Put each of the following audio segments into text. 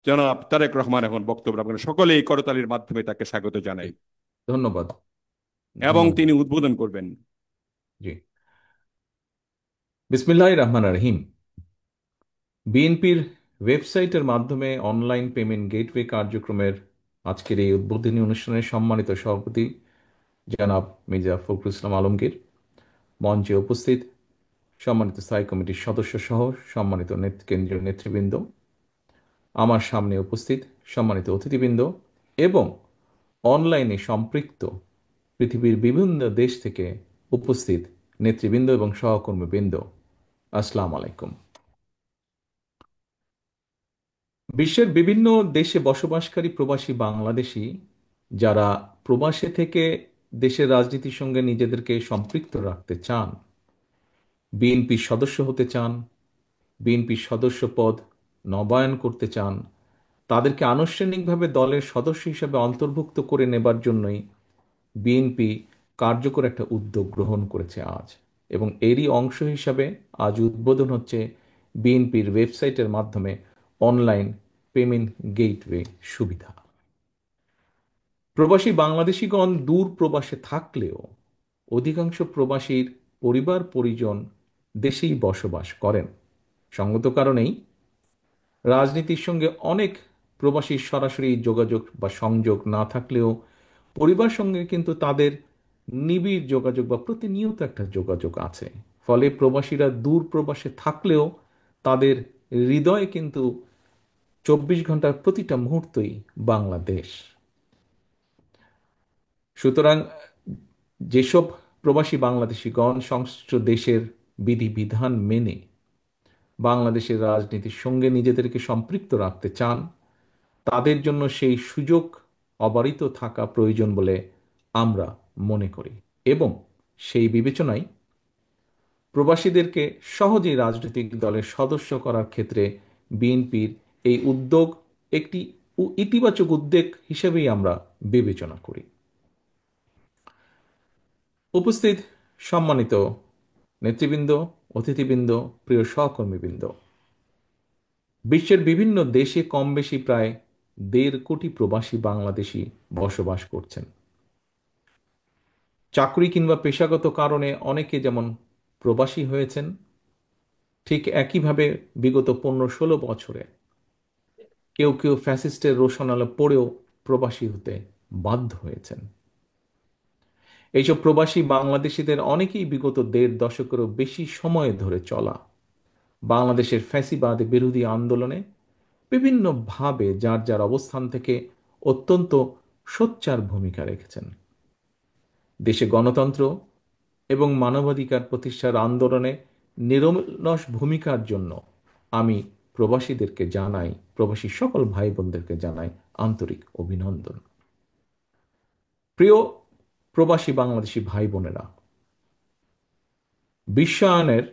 জনাব তারেক রহমান এখন বক্তব্য রাখবেন। সকলে এই করতালির মাধ্যমে তাকে স্বাগত জানাই জি, ধন্যবাদ। এবং ধন্যবাদ। তিনি উদ্বোধন করবেন। জি, বিসমিল্লাহির রহমানির রহিম। বিএনপির ওয়েবসাইটের মাধ্যমে অনলাইন পেমেন্ট গেটওয়ে কার্যক্রমের আজকের এই উদ্বোধনী অনুষ্ঠানের সম্মানিত সভাপতি জনাব মির্জা ফখরুল ইসলাম আলমগীর, মঞ্চে উপস্থিত সম্মানিত স্থায়ী কমিটির সদস্য সহ সম্মানিত কেন্দ্রীয় নেতৃবৃন্দ, আমার সামনে উপস্থিত সম্মানিত অতিথিবৃন্দ এবং অনলাইনে সম্পৃক্ত পৃথিবীর বিভিন্ন দেশ থেকে উপস্থিত নেতৃবৃন্দ এবং সহকর্মীবৃন্দ, আসসালামু আলাইকুম। বিশ্বের বিভিন্ন দেশে বসবাসকারী প্রবাসী বাংলাদেশী যারা প্রবাসে থেকে দেশের রাজনীতির সঙ্গে নিজেদেরকে সম্পৃক্ত রাখতে চান, বিএনপির সদস্য হতে চান, বিএনপির সদস্য পদ নবায়ন করতে চান, তাদেরকে আনুষ্ঠানিকভাবে দলের সদস্য হিসেবে অন্তর্ভুক্ত করে নেবার জন্যই বিএনপি কার্যকর একটা উদ্যোগ গ্রহণ করেছে আজ। এবং এরই অংশ হিসাবে আজ উদ্বোধন হচ্ছে বিএনপির ওয়েবসাইটের মাধ্যমে অনলাইন পেমেন্ট গেটওয়ে সুবিধা। প্রবাসী বাংলাদেশিগণ দূর প্রবাসে থাকলেও অধিকাংশ প্রবাসীর পরিবার পরিজন দেশেই বসবাস করেন। সঙ্গত কারণেই রাজনীতির সঙ্গে অনেক প্রবাসীর সরাসরি যোগাযোগ বা সংযোগ না থাকলেও পরিবার সঙ্গে কিন্তু তাদের নিবিড় যোগাযোগ বা প্রতিনিয়ত একটা যোগাযোগ আছে। ফলে প্রবাসীরা দূর প্রবাসে থাকলেও তাদের হৃদয়ে কিন্তু 24 ঘন্টার প্রতিটা মুহূর্তই বাংলাদেশ। সুতরাং যেসব প্রবাসী বাংলাদেশিগণ সংশ্লিষ্ট দেশের বিধিবিধান মেনে বাংলাদেশের রাজনীতির সঙ্গে নিজেদেরকে সম্পৃক্ত রাখতে চান, তাদের জন্য সেই সুযোগ অবারিত থাকা প্রয়োজন বলে আমরা মনে করি। এবং সেই বিবেচনায় প্রবাসীদেরকে সহজেই রাজনৈতিক দলের সদস্য করার ক্ষেত্রে বিএনপির এই উদ্যোগ একটি ইতিবাচক উদ্যোগ হিসেবেই আমরা বিবেচনা করি। উপস্থিত সম্মানিত নেতৃবৃন্দ, অতিথিবৃন্দ, প্রিয় সহকর্মীবৃন্দ, বিশ্বের বিভিন্ন দেশে কম বেশি প্রায় 1.5 কোটি প্রবাসী বাংলাদেশি বসবাস করছেন। চাকরি কিংবা পেশাগত কারণে অনেকে যেমন প্রবাসী হয়েছেন, ঠিক একইভাবে বিগত 15-16 বছরে কেউ কেউ ফ্যাসিস্টের রোষানলে পড়েও প্রবাসী হতে বাধ্য হয়েছেন। এইসব প্রবাসী বাংলাদেশিদের অনেকেই বিগত 1.5 দশকেরও বেশি সময় ধরে চলা বাংলাদেশের ফ্যাসিবাদ বিরোধী আন্দোলনে বিভিন্নভাবে যার যার অবস্থান থেকে অত্যন্ত সোচ্চার ভূমিকা রেখেছেন। দেশে গণতন্ত্র এবং মানবাধিকার প্রতিষ্ঠার আন্দোলনে নিরলস ভূমিকার জন্য আমি প্রবাসী সকল ভাই বোনদেরকে জানাই আন্তরিক অভিনন্দন। প্রিয় প্রবাসী বাংলাদেশি ভাই বোনেরা, বিশ্বায়নের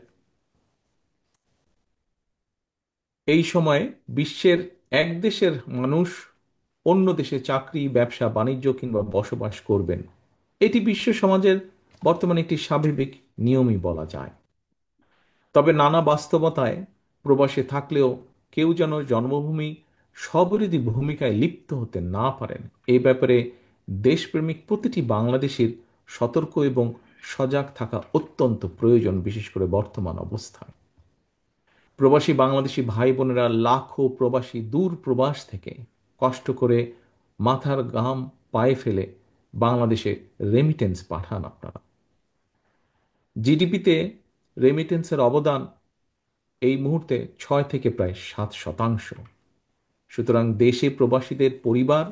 এই সময়ে বিশ্বের এক দেশের মানুষ অন্য দেশে চাকরি, ব্যবসা, বাণিজ্য কিংবা বসবাস করবেন, এটি বিশ্ব সমাজের বর্তমানে একটি স্বাভাবিক নিয়মই বলা যায়। তবে নানা বাস্তবতায় প্রবাসে থাকলেও কেউ যেন জন্মভূমি স্ববিরোধী ভূমিকায় লিপ্ত হতে না পারেন, এই ব্যাপারে দেশপ্রেমিক প্রতিটি বাংলাদেশীর সতর্ক এবং সজাগ থাকা অত্যন্ত প্রয়োজন, বিশেষ করে বর্তমান অবস্থায়। প্রবাসী বাংলাদেশি ভাই বোনেরা লাখো প্রবাসী দূর প্রবাস থেকে কষ্ট করে মাথার ঘাম পায়ে ফেলে বাংলাদেশে রেমিটেন্স পাঠান। আপনারা জিডিপিতে রেমিটেন্সের অবদান এই মুহূর্তে 6 থেকে প্রায় 7%। সুতরাং দেশে প্রবাসীদের পরিবার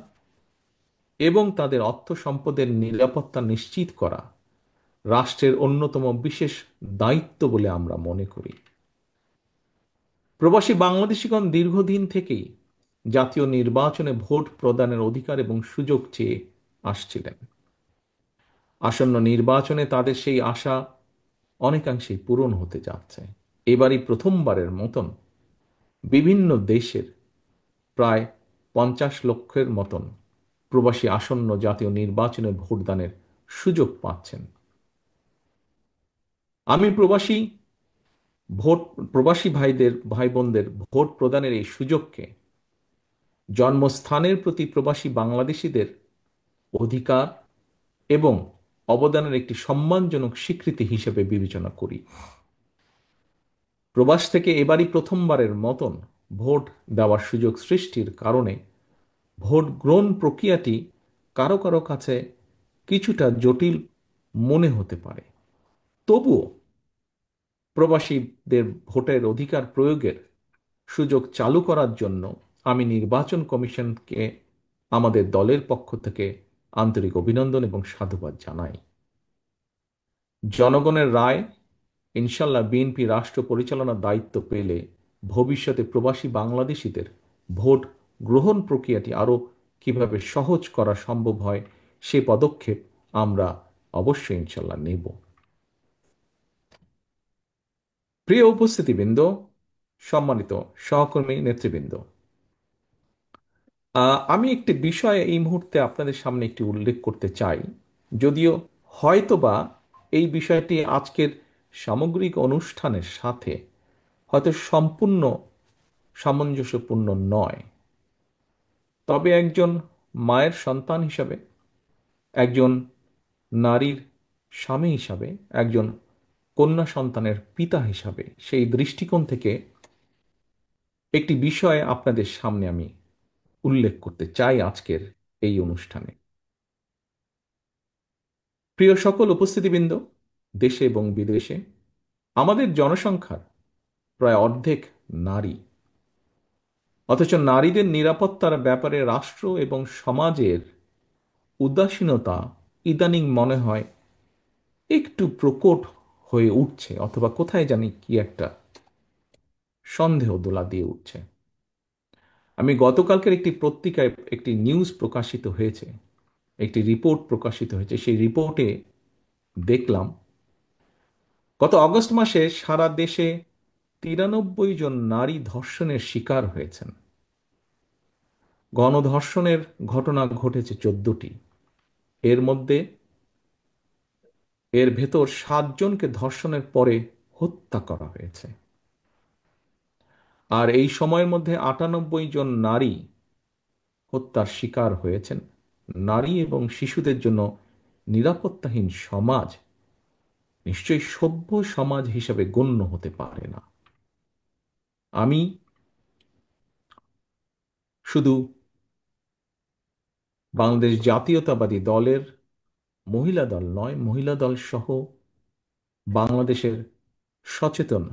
এবং তাদের অর্থ সম্পদের নিরাপত্তা নিশ্চিত করা রাষ্ট্রের অন্যতম বিশেষ দায়িত্ব বলে আমরা মনে করি। প্রবাসী বাংলাদেশিগণ দীর্ঘদিন থেকেই জাতীয় নির্বাচনে ভোট প্রদানের অধিকার এবং সুযোগ চেয়ে আসছিলেন। আসন্ন নির্বাচনে তাদের সেই আশা অনেকাংশেই পূরণ হতে যাচ্ছে। এবারই প্রথমবারের মতন বিভিন্ন দেশের প্রায় 50 লক্ষের মতন প্রবাসী আসন্ন জাতীয় নির্বাচনে ভোটদানের সুযোগ পাচ্ছেন। আমি ভোট প্রবাসী ভাই বোনদের ভোট প্রদানের এই সুযোগকে জন্মস্থানের প্রতি প্রবাসী বাংলাদেশিদের অধিকার এবং অবদানের একটি সম্মানজনক স্বীকৃতি হিসেবে বিবেচনা করি। প্রবাস থেকে এবারই প্রথমবারের মতন ভোট দেওয়ার সুযোগ সৃষ্টির কারণে ভোট গ্রহণ প্রক্রিয়াটি কারো কারো কাছে কিছুটা জটিল মনে হতে পারে। তবুও প্রবাসীদের ভোটের অধিকার প্রয়োগের সুযোগ চালু করার জন্য আমি নির্বাচন কমিশনকে আমাদের দলের পক্ষ থেকে আন্তরিক অভিনন্দন এবং সাধুবাদ জানাই। জনগণের রায়, ইনশাল্লাহ বিএনপি রাষ্ট্র পরিচালনার দায়িত্ব পেলে ভবিষ্যতে প্রবাসী বাংলাদেশিদের ভোট গ্রহণ প্রক্রিয়াটি আরও কিভাবে সহজ করা সম্ভব হয় সে পদক্ষেপ আমরা অবশ্যই ইনশাল্লাহ নেব। প্রিয় উপস্থিতিবৃন্দ, সম্মানিত সহকর্মী নেতৃবৃন্দ, আমি একটি বিষয় এই মুহূর্তে আপনাদের সামনে একটি উল্লেখ করতে চাই, যদিও হয়তোবা এই বিষয়টি আজকের সামগ্রিক অনুষ্ঠানের সাথে হয়তো সম্পূর্ণ সামঞ্জস্যপূর্ণ নয়। তবে একজন মায়ের সন্তান হিসাবে, একজন নারীর স্বামী হিসাবে, একজন কন্যা সন্তানের পিতা হিসাবে সেই দৃষ্টিকোণ থেকে একটি বিষয় আপনাদের সামনে আমি উল্লেখ করতে চাই আজকের এই অনুষ্ঠানে। প্রিয় সকল উপস্থিতিবৃন্দ, দেশে এবং বিদেশে আমাদের জনসংখ্যার প্রায় অর্ধেক নারী, অথচ নারীদের নিরাপত্তার ব্যাপারে রাষ্ট্র এবং সমাজের উদাসীনতা ইদানিং মনে হয় একটু প্রকট হয়ে উঠছে, অথবা কোথায় জানি কি একটা সন্দেহ দোলা দিয়ে উঠছে। আমি গতকালকের একটি পত্রিকায় একটি নিউজ প্রকাশিত হয়েছে, একটি রিপোর্ট প্রকাশিত হয়েছে। সেই রিপোর্টে দেখলাম গত অগস্ট মাসে সারা দেশে 93 জন নারী ধর্ষণের শিকার হয়েছেন। গণধর্ষণের ঘটনা ঘটেছে 14টি। এর মধ্যে এর ভেতর 7 জনকে ধর্ষণের পরে হত্যা করা হয়েছে। আর এই সময়ের মধ্যে 98 জন নারী হত্যার শিকার হয়েছেন। নারী এবং শিশুদের জন্য নিরাপত্তাহীন সমাজ নিশ্চয়ই সভ্য সমাজ হিসাবে গণ্য হতে পারে না। আমি শুধু বাংলাদেশ জাতীয়তাবাদী দলের মহিলা দল নয়, মহিলা দল সহ বাংলাদেশের সচেতন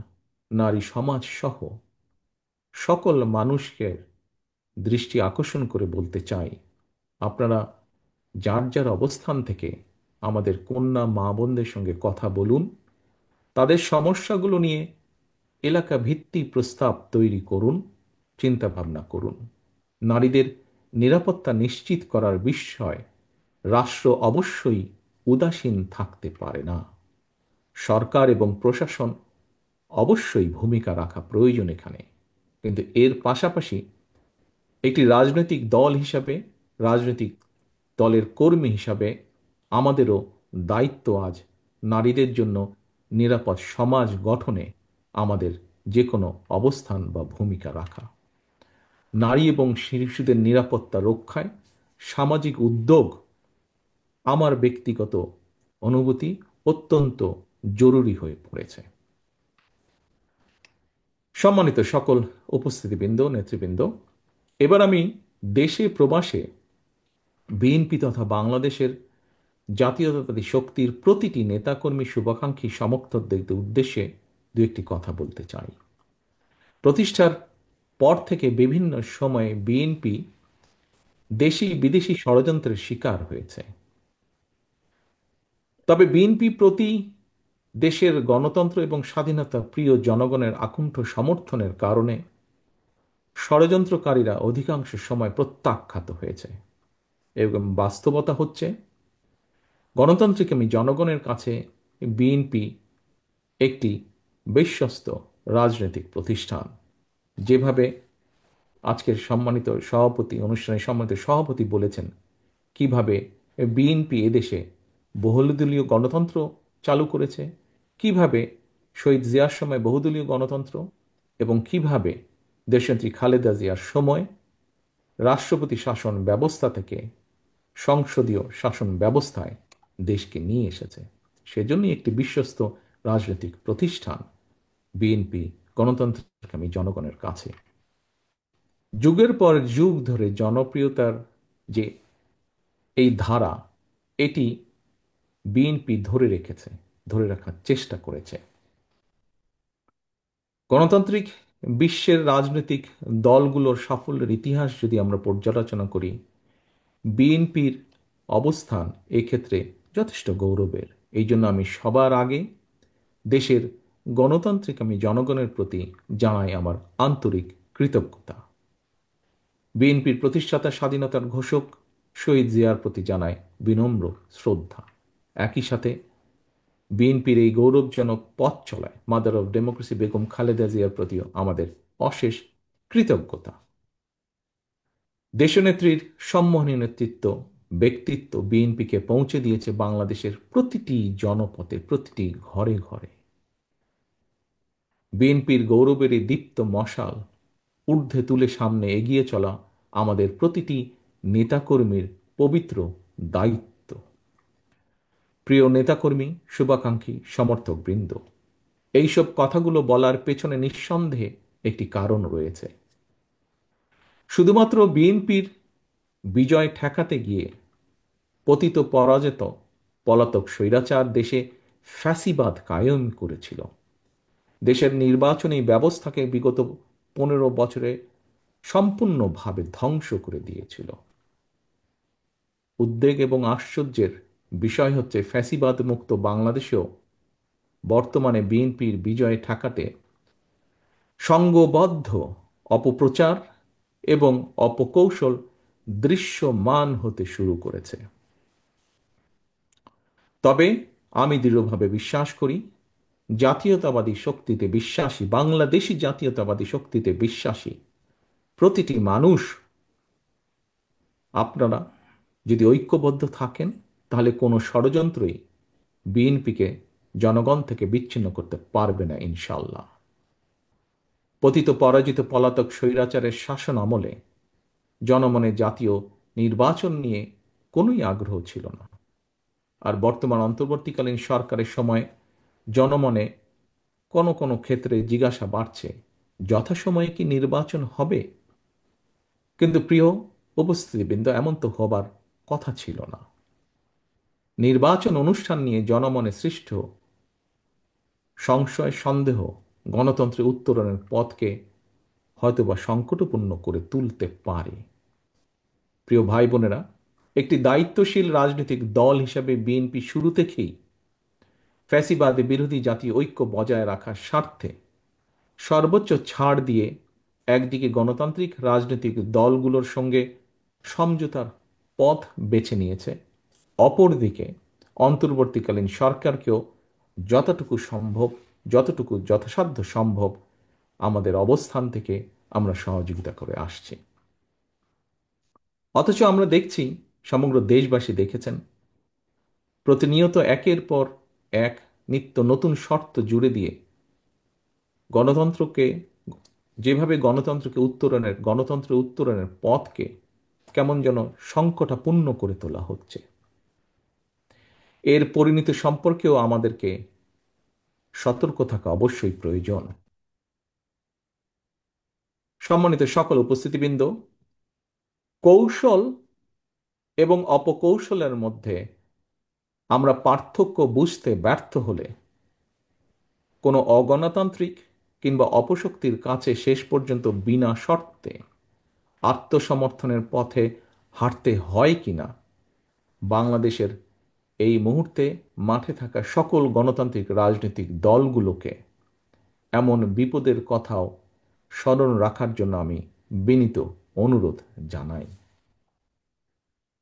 নারী সমাজ সহ সকল মানুষকে দৃষ্টি আকর্ষণ করে বলতে চাই, আপনারা যার যার অবস্থান থেকে আমাদের কন্যা মা বোনদের সঙ্গে কথা বলুন, তাদের সমস্যাগুলো নিয়ে এলাকা ভিত্তিক প্রস্তাব তৈরি করুন, চিন্তা ভাবনা করুন। নারীদের নিরাপত্তা নিশ্চিত করার বিষয় রাষ্ট্র অবশ্যই উদাসীন থাকতে পারে না। সরকার এবং প্রশাসন অবশ্যই ভূমিকা রাখা প্রয়োজন এখানে, কিন্তু এর পাশাপাশি একটি রাজনৈতিক দল হিসাবে, রাজনৈতিক দলের কর্মী হিসাবে আমাদেরও দায়িত্ব আজ নারীদের জন্য নিরাপদ সমাজ গঠনে আমাদের যে কোনো অবস্থান বা ভূমিকা রাখা। নারী এবং শিশুদের নিরাপত্তা রক্ষায় সামাজিক উদ্যোগ আমার ব্যক্তিগত অনুভূতি অত্যন্ত জরুরি হয়ে পড়েছে। সম্মানিত সকল উপস্থিতিবৃন্দ, নেতৃবৃন্দ, এবার আমি দেশে প্রবাসে বিএনপি তথা বাংলাদেশের জাতীয়তাবাদী শক্তির প্রতিটি নেতাকর্মী, শুভাকাঙ্ক্ষী, সমর্থকদের উদ্দেশ্যে দু একটি কথা বলতে চাই। প্রতিষ্ঠার পর থেকে বিভিন্ন সময়ে বিএনপি দেশি বিদেশি ষড়যন্ত্রের শিকার হয়েছে। তবে বিএনপি প্রতি দেশের গণতন্ত্র এবং স্বাধীনতা প্রিয় জনগণের আকুণ্ঠ সমর্থনের কারণে ষড়যন্ত্রকারীরা অধিকাংশ সময় প্রত্যাখ্যাত হয়েছে। এবং বাস্তবতা হচ্ছে গণতান্ত্রিক জনগণের কাছে বিএনপি একটি বিশ্বস্ত রাজনৈতিক প্রতিষ্ঠান। যেভাবে আজকের সম্মানিত সভাপতি, অনুষ্ঠানের সম্মানিত সভাপতি বলেছেন কিভাবে বিএনপি এদেশে বহুদলীয় গণতন্ত্র চালু করেছে, কিভাবে শহীদ জিয়ার সময় বহুদলীয় গণতন্ত্র এবং কিভাবে দেশনেত্রী খালেদা জিয়ার সময় রাষ্ট্রপতি শাসন ব্যবস্থা থেকে সংসদীয় শাসন ব্যবস্থায় দেশকে নিয়ে এসেছে। সেজন্যই একটি বিশ্বস্ত রাজনৈতিক প্রতিষ্ঠান বিএনপি গণতন্ত্রকামী জনগণের কাছে যুগের পর যুগ ধরে জনপ্রিয়তার যে এই ধারা, এটি বিএনপি ধরে রেখেছে, ধরে রাখার চেষ্টা করেছে। গণতান্ত্রিক বিশ্বের রাজনৈতিক দলগুলোর সাফল্যের ইতিহাস যদি আমরা পর্যালোচনা করি, বিএনপির অবস্থান এক্ষেত্রে যথেষ্ট গৌরবের। এই জন্য আমি সবার আগে দেশের গণতান্ত্রিক আমি জনগণের প্রতি জানাই আমার আন্তরিক কৃতজ্ঞতা। বিএনপির প্রতিষ্ঠাতা স্বাধীনতার ঘোষক শহীদ জিয়ার প্রতি জানায় বিনম্র শ্রদ্ধা। একই সাথে বিএনপির এই গৌরবজনক পথ চলায় mother of democracy Begum Khaleda জিয়ার প্রতিও আমাদের অশেষ কৃতজ্ঞতা। দেশনেত্রীর সম্মোহনী নেতৃত্ব, ব্যক্তিত্ব বিএনপিকে পৌঁছে দিয়েছে বাংলাদেশের প্রতিটি জনপথে, প্রতিটি ঘরে ঘরে। বিএনপির গৌরবের এই দীপ্ত মশাল ঊর্ধ্বে তুলে সামনে এগিয়ে চলা আমাদের প্রতিটি নেতাকর্মীর পবিত্র দায়িত্ব। প্রিয় নেতাকর্মী, শুভাকাঙ্ক্ষী, সমর্থকবৃন্দ, এইসব কথাগুলো বলার পেছনে নিঃসন্দেহে একটি কারণ রয়েছে। শুধুমাত্র বিএনপির বিজয় ঠেকাতে গিয়ে পতিত পরাজিত পলাতক স্বৈরাচার দেশে ফ্যাসিবাদ কায়েম করেছিল। দেশের নির্বাচনী ব্যবস্থাকে বিগত 15 বছরে সম্পূর্ণভাবে ধ্বংস করে দিয়েছিল। উদ্বেগ এবং আশ্চর্যের বিষয় হচ্ছে ফ্যাসিবাদ মুক্ত বাংলাদেশেও বর্তমানে বিএনপির বিজয় ঠেকাতে সংঘবদ্ধ অপপ্রচার এবং অপকৌশল দৃশ্যমান হতে শুরু করেছে। তবে আমি দৃঢ়ভাবে বিশ্বাস করি, জাতীয়তাবাদী শক্তিতে বিশ্বাসী, বাংলাদেশি জাতীয়তাবাদী শক্তিতে বিশ্বাসী প্রতিটি মানুষ, আপনারা যদি ঐক্যবদ্ধ থাকেন, তাহলে কোনো ষড়যন্ত্রই বিএনপিকে জনগণ থেকে বিচ্ছিন্ন করতে পারবে না ইনশাল্লাহ। পতিত পরাজিত পলাতক স্বৈরাচারের শাসন আমলে জনমনে জাতীয় নির্বাচন নিয়ে কোনোই আগ্রহ ছিল না। আর বর্তমান অন্তর্বর্তীকালীন সরকারের সময় জনমনে কোনো কোনো ক্ষেত্রে জিজ্ঞাসা বাড়ছে, যথাসময়ে কি নির্বাচন হবে? কিন্তু প্রিয় উপস্থিতিবৃন্দ, এমন তো হবার কথা ছিল না। নির্বাচন অনুষ্ঠান নিয়ে জনমনে সৃষ্ট সংশয়, সন্দেহ গণতন্ত্রের উত্তরণের পথকে হয়তোবা সংকটপূর্ণ করে তুলতে পারে। প্রিয় ভাই বোনেরা, একটি দায়িত্বশীল রাজনৈতিক দল হিসাবে বিএনপি শুরু থেকেই ফ্যাসিবাদে বিরোধী জাতীয় ঐক্য বজায় রাখার স্বার্থে সর্বোচ্চ ছাড় দিয়ে একদিকে গণতান্ত্রিক রাজনৈতিক দলগুলোর সঙ্গে সমঝোতার পথ বেছে নিয়েছে, অপরদিকে অন্তর্বর্তীকালীন সরকারকেও যতটুকু সম্ভব, যতটুকু যথাসাধ্য সম্ভব আমাদের অবস্থান থেকে আমরা সহযোগিতা করে আসছি। অথচ আমরা দেখছি, সমগ্র দেশবাসী দেখেছেন, প্রতিনিয়ত একের পর এক নিত্য নতুন শর্ত জুড়ে দিয়ে গণতন্ত্রকে, যেভাবে গণতন্ত্রের উত্তরণের পথকে কেমন যেন সংকটাপূর্ণ করে তোলা হচ্ছে। এর পরিণতি সম্পর্কেও আমাদেরকে সতর্ক থাকা অবশ্যই প্রয়োজন। সম্মানিত সকল উপস্থিতিবৃন্দ, কৌশল এবং অপকৌশলের মধ্যে আমরা পার্থক্য বুঝতে ব্যর্থ হলে কোনো অগণতান্ত্রিক কিংবা অপশক্তির কাছে শেষ পর্যন্ত বিনা শর্তে আত্মসমর্থনের পথে হাঁটতে হয় কিনা, বাংলাদেশের এই মুহূর্তে মাঠে থাকা সকল গণতান্ত্রিক রাজনৈতিক দলগুলোকে এমন বিপদের কথাও স্মরণ রাখার জন্য আমি বিনীত অনুরোধ জানাই।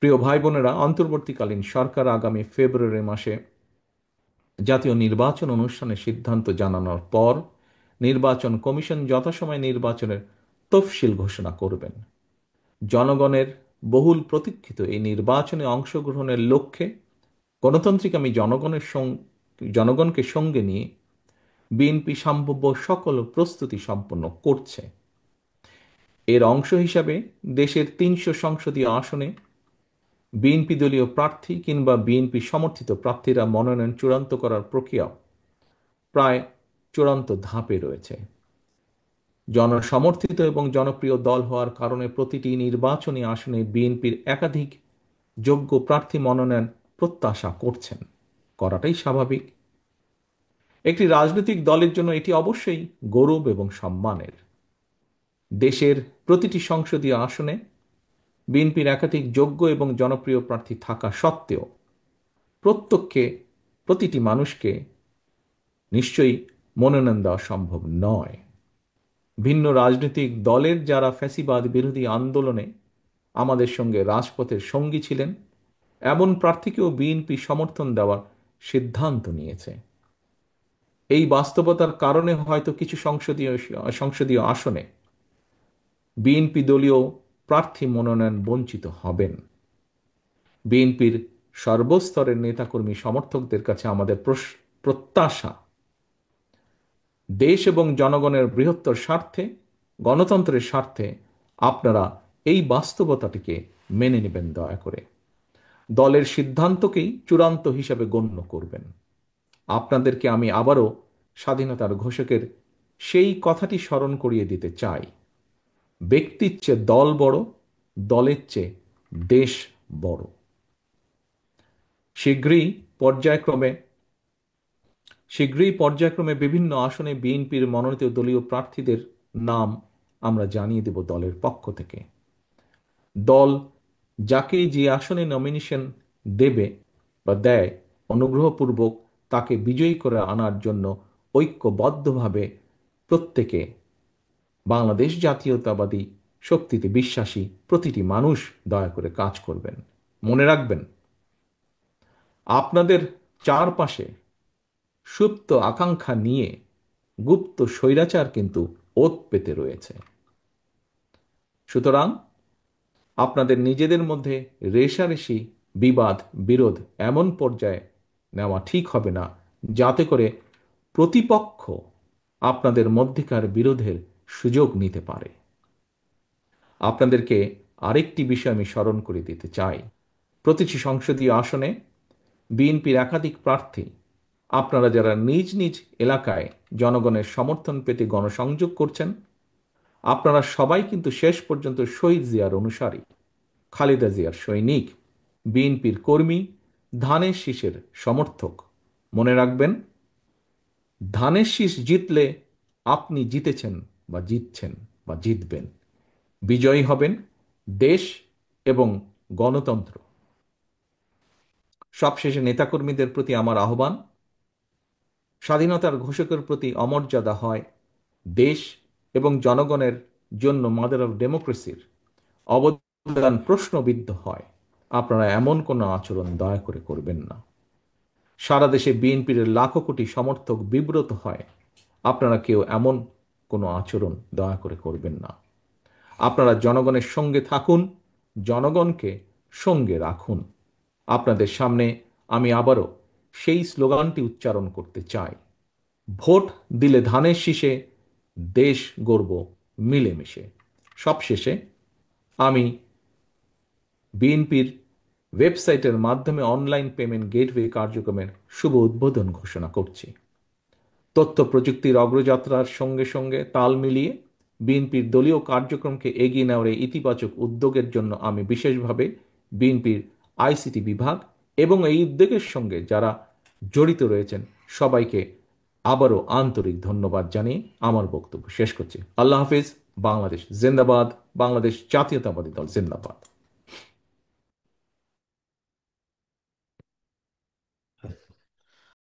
প্রিয় ভাই বোনেরা, অন্তর্বর্তীকালীন সরকার আগামী ফেব্রুয়ারি মাসে জাতীয় নির্বাচন অনুষ্ঠানের সিদ্ধান্ত জানানোর পর নির্বাচন কমিশন যথাসময়ে নির্বাচনের তফসিল ঘোষণা করবেন। জনগণের বহুল প্রতীক্ষিত এই নির্বাচনে অংশগ্রহণের লক্ষ্যে গণতান্ত্রিক আমি জনগণকে সঙ্গে নিয়ে বিএনপি সম্ভাব্য সকল প্রস্তুতি সম্পন্ন করছে। এর অংশ হিসাবে দেশের ৩০০ সংসদীয় আসনে বিএনপি দলীয় প্রার্থী কিংবা বিএনপি সমর্থিত প্রার্থীরা মনোনয়ন চূড়ান্ত করার প্রক্রিয়া প্রায় চূড়ান্ত ধাপে রয়েছে। জনসমর্থিত এবং জনপ্রিয় দল হওয়ার কারণে প্রতিটি নির্বাচনী আসনে বিএনপির একাধিক যোগ্য প্রার্থী মনোনয়ন প্রত্যাশা করছেন, করাটাই স্বাভাবিক। একটি রাজনৈতিক দলের জন্য এটি অবশ্যই গৌরব এবং সম্মানের। দেশের প্রতিটি সংসদীয় আসনে বিএনপির একাধিক যোগ্য এবং জনপ্রিয় প্রার্থী থাকা সত্ত্বেও প্রত্যেককে প্রতিটি মানুষকে নিশ্চয়ই মনোনয়ন দেওয়া সম্ভব নয়। ভিন্ন রাজনৈতিক দলের যারা ফ্যাসিবাদ বিরোধী আন্দোলনে আমাদের সঙ্গে রাজপথের সঙ্গী ছিলেন, এমন প্রার্থীকেও বিএনপি সমর্থন দেওয়ার সিদ্ধান্ত নিয়েছে। এই বাস্তবতার কারণে হয়তো কিছু সংসদীয় আসনে বিএনপি দলীয় প্রার্থী মনোনয়ন বঞ্চিত হবেন। বিএনপির সর্বস্তরের নেতাকর্মী সমর্থকদের কাছে আমাদের প্রত্যাশা, দেশ এবং জনগণের বৃহত্তর স্বার্থে, গণতন্ত্রের স্বার্থে আপনারা এই বাস্তবতাটিকে মেনে নেবেন দয়া করে। দলের সিদ্ধান্তকেই চূড়ান্ত হিসাবে গণ্য করবেন। আপনাদেরকে আমি আবারও স্বাধীনতার ঘোষকের সেই কথাটি স্মরণ করিয়ে দিতে চাই, ব্যক্তির চেয়ে দল বড়, দলের চেয়ে দেশ বড়। শীঘ্রই পর্যায়ক্রমে বিভিন্ন আসনে বিএনপির মনোনীত দলীয় প্রার্থীদের নাম আমরা জানিয়ে দেব দলের পক্ষ থেকে। দল যাকেই যে আসনে নমিনেশন দেবে বা দেয়, অনুগ্রহপূর্বক তাকে বিজয়ী করে আনার জন্য ঐক্যবদ্ধভাবে প্রত্যেকে বাংলাদেশ জাতীয়তাবাদী শক্তিতে বিশ্বাসী প্রতিটি মানুষ দয়া করে কাজ করবেন। মনে রাখবেন, আপনাদের চারপাশে সুপ্ত আকাঙ্ক্ষা নিয়ে গুপ্ত স্বৈরাচার কিন্তু ওত পেতে রয়েছে। সুতরাং আপনাদের নিজেদের মধ্যে রেষারেষি, বিবাদ, বিরোধ এমন পর্যায়ে নেওয়া ঠিক হবে না যাতে করে প্রতিপক্ষ আপনাদের মধ্যেকার বিরোধের সুযোগ নিতে পারে। আপনাদেরকে আরেকটি বিষয় আমি স্মরণ করে দিতে চাই। প্রতিটি সংসদীয় আসনে বিএনপির একাধিক প্রার্থী, আপনারা যারা নিজ নিজ এলাকায় জনগণের সমর্থন পেতে গণসংযোগ করছেন, আপনারা সবাই কিন্তু শেষ পর্যন্ত শহীদ জিয়ার অনুসারী, খালেদা জিয়ার সৈনিক, বিএনপির কর্মী, ধানের শীষের সমর্থক। মনে রাখবেন, ধানের শীষ জিতলে আপনি জিতেছেন বা জিতছেন বা জিতবেন। বিজয়ী হবেন দেশ এবং গণতন্ত্র। সবশেষে নেতাকর্মীদের প্রতি আমার আহ্বান, স্বাধীনতার ঘোষকের প্রতি অমর্যাদা হয় দেশ এবং জনগণের জন্য মাদার অফ ডেমোক্রেসির অবদান প্রশ্নবিদ্ধ হয়। আপনারা এমন কোনো আচরণ দয়া করে করবেন না। সারা দেশে বিএনপির লাখো কোটি সমর্থক বিব্রত হয়, আপনারা কেউ এমন কোনো আচরণ দয়া করে করবেন না। আপনারা জনগণের সঙ্গে থাকুন, জনগণকে সঙ্গে রাখুন। আপনাদের সামনে আমি আবারও সেই স্লোগানটি উচ্চারণ করতে চাই, ভোট দিলে ধানের শীষে, দেশ গড়ব মিলেমিশে। সবশেষে আমি বিএনপির ওয়েবসাইটের মাধ্যমে অনলাইন পেমেন্ট গেটওয়ে কার্যক্রমের শুভ উদ্বোধন ঘোষণা করছি। তথ্য প্রযুক্তির অগ্রযাত্রার সঙ্গে সঙ্গে তাল মিলিয়ে বিএনপির দলীয় কার্যক্রমকে এগিয়ে নেওয়ার এই ইতিবাচক উদ্যোগের জন্য আমি বিশেষভাবে বিএনপির আইসিটি বিভাগ এবং এই উদ্যোগের সঙ্গে যারা জড়িত রয়েছেন সবাইকে আবারও আন্তরিক ধন্যবাদ জানিয়ে আমার বক্তব্য শেষ করছি। আল্লাহ হাফিজ। বাংলাদেশ জিন্দাবাদ। বাংলাদেশ জাতীয়তাবাদী দল জিন্দাবাদ।